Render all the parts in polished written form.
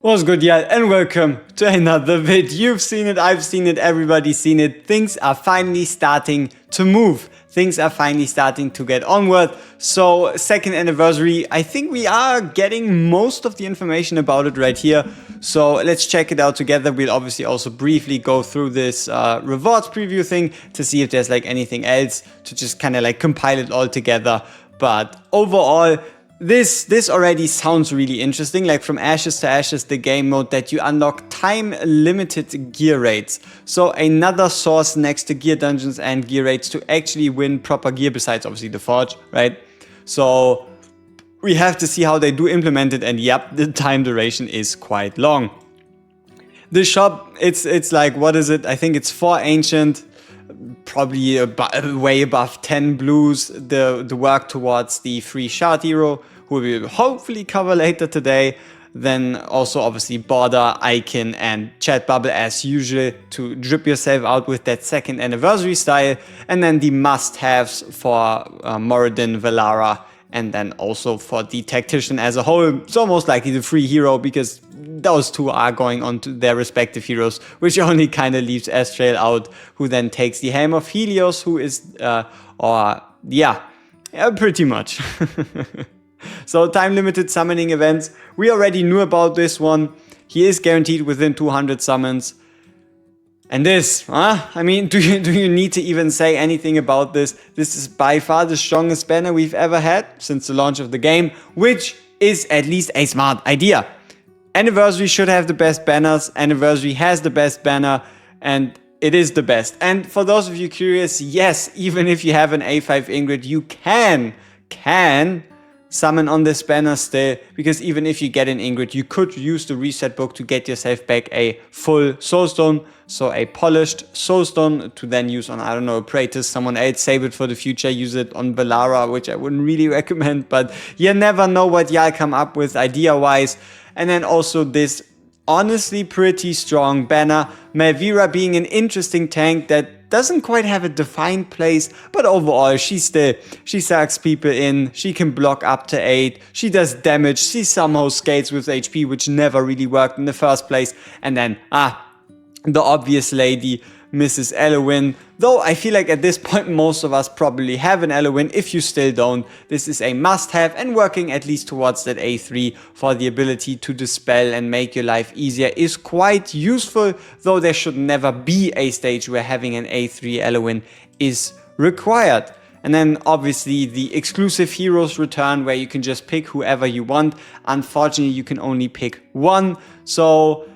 What's good, y'all, and welcome to another vid. You've seen it, I've seen it, everybody's seen it. Things are finally starting to move. Things are finally starting to get onward. So, second anniversary, I think we are getting most of the information about it right here. So let's check it out together. We'll obviously also briefly go through this rewards preview thing to see if there's like anything else to just kind of like compile it all together. But overall, this already sounds really interesting, like from Ashes to Ashes, the game mode that you unlock time-limited gear raids. So another source next to gear dungeons and gear raids to actually win proper gear besides obviously the Forge, right? So we have to see how they do implement it, and yep, the time duration is quite long. The shop, it's like, what is it? I think it's 4 ancient, probably way above 10 blues, the work towards the free shard hero, who we will hopefully cover later today. Then also obviously border, icon and chat bubble as usual to drip yourself out with that second anniversary style. And then the must-haves for Moradin, Valara, and then also for the tactician as a whole. It's almost likely the free hero because those two are going on to their respective heroes, which only kind of leaves Astrael out, who then takes the Helm of Helios, who is, pretty much. So time-limited summoning events, we already knew about this one. He is guaranteed within 200 summons. And this, I mean, do you need to even say anything about this? This is by far the strongest banner we've ever had since the launch of the game, which is at least a smart idea. Anniversary should have the best banners. Anniversary has the best banner, and it is the best. And for those of you curious, yes, even if you have an A5 Ingrid, you can summon on this banner still, because even if you get an Ingrid, you could use the reset book to get yourself back a full soulstone, so a polished soulstone to then use on, I don't know, Praetus, someone else, save it for the future, use it on Valara, which I wouldn't really recommend, but you never know what y'all come up with idea-wise. And then also this honestly pretty strong banner, Malvira being an interesting tank that doesn't quite have a defined place, but overall she sucks people in, she can block up to 8, she does damage, she somehow scales with HP, which never really worked in the first place. And then, the obvious lady, Mrs. Elowin, though I feel like at this point most of us probably have an Elowin. If you still don't, this is a must-have and working at least towards that A3 for the ability to dispel and make your life easier is quite useful, though there should never be a stage where having an A3 Elowin is required. And then obviously the exclusive heroes return, where you can just pick whoever you want. Unfortunately, you can only pick one, so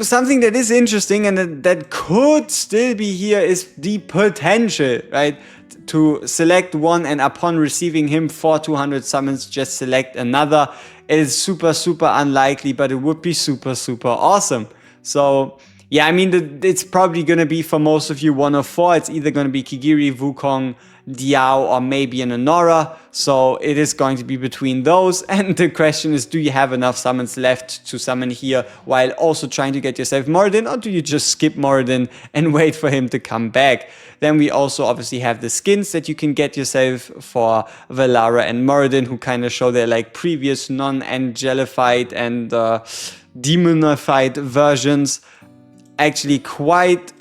something that is interesting and that could still be here is the potential, right? To select one and upon receiving him for 200 summons, just select another. It is super, super unlikely, but it would be super, super awesome. So yeah, I mean, it's probably going to be for most of you 1 of 4. It's either going to be Kigiri, Wukong, Diao, or maybe an Honora. So it is going to be between those. And the question is, do you have enough summons left to summon here while also trying to get yourself Moradin, or do you just skip Moradin and wait for him to come back? Then we also obviously have the skins that you can get yourself for Valara and Moradin, who kind of show their like previous non-angelified and demonified versions. Actually quite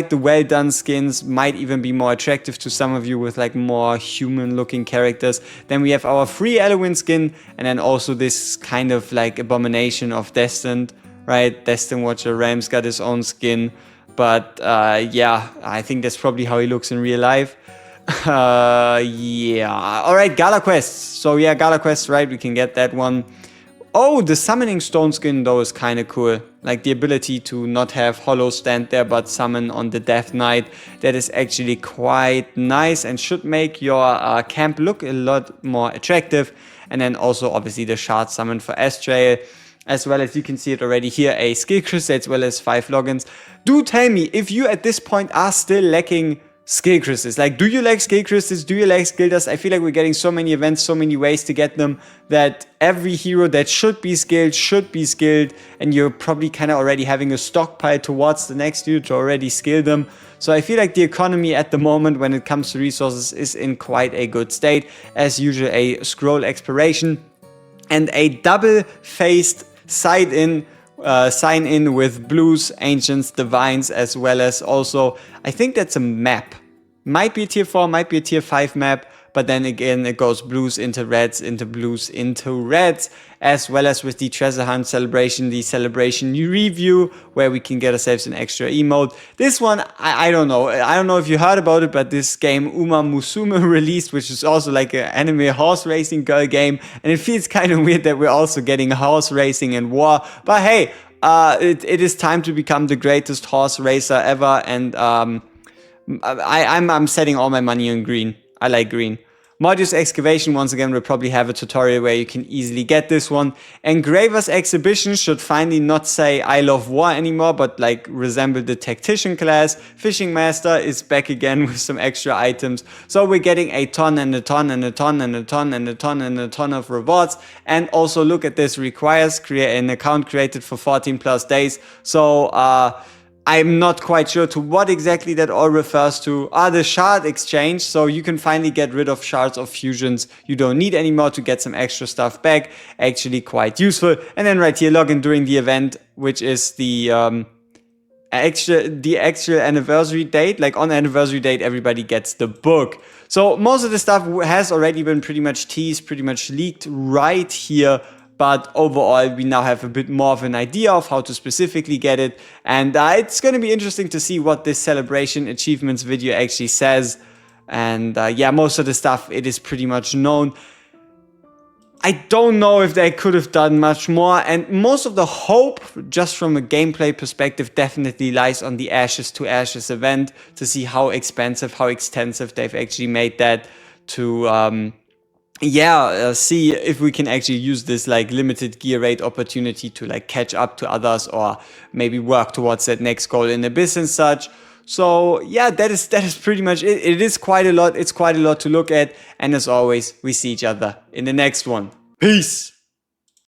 the well done skins, might even be more attractive to some of you with like more human looking characters. Then we have our free Elowin skin, and then also this kind of like abomination of Destined, right? Destined Watcher Ram's got his own skin, but yeah, I think that's probably how he looks in real life. Yeah, alright, Gala Quest. So yeah, Gala Quest, right, we can get that one. Oh, the Summoning Stone skin though is kind of cool. Like the ability to not have Hollow stand there but summon on the Death Knight. That is actually quite nice and should make your camp look a lot more attractive. And then also obviously the Shard summon for Astrael. As well as you can see it already here, a skill crystal as well as 5 logins. Do tell me if you at this point are still lacking skill crystals. Like, do you like skill crystals? Do you like skill dust? I feel like we're getting so many events, so many ways to get them, that every hero that should be skilled, and you're probably kind of already having a stockpile towards the next hero to already skill them. So I feel like the economy at the moment when it comes to resources is in quite a good state. As usual, a scroll exploration and a double-faced sign in with Blues, Ancients, Divines, as well as also, I think that's a map. Might be a tier 4, might be a tier 5 map, but then again it goes Blues into Reds, into Blues, into Reds, as well as with the Treasure Hunt celebration, the celebration review, where we can get ourselves an extra emote. This one, I don't know. I don't know if you heard about it, but this game Uma Musume released, which is also like an anime horse racing girl game, and it feels kind of weird that we're also getting horse racing and war, but hey, it is time to become the greatest horse racer ever, and I'm setting all my money on green. I like green. Modus Excavation, once again, will probably have a tutorial where you can easily get this one. Engraver's Exhibition should finally not say I love war anymore, but like resemble the Tactician class. Fishing Master is back again with some extra items. So we're getting a ton and a ton and a ton and a ton and a ton and a ton of rewards. And also look at this, requires create an account created for 14 plus days. So I'm not quite sure to what exactly that all refers to. The shard exchange, so you can finally get rid of shards of fusions you don't need anymore to get some extra stuff back. Actually quite useful. And then right here, login during the event, which is the actual anniversary date. Like on anniversary date, everybody gets the book. So most of the stuff has already been pretty much teased, pretty much leaked right here. But overall, we now have a bit more of an idea of how to specifically get it. And it's going to be interesting to see what this celebration achievements video actually says. And yeah, most of the stuff, it is pretty much known. I don't know if they could have done much more. And most of the hope, just from a gameplay perspective, definitely lies on the Ashes to Ashes event to see how expensive, how extensive they've actually made that to see if we can actually use this like limited gear rate opportunity to like catch up to others, or maybe work towards that next goal in Abyss and such. So yeah, that is pretty much it. It is quite a lot. It's quite a lot to look at. And as always, we see each other in the next one. Peace.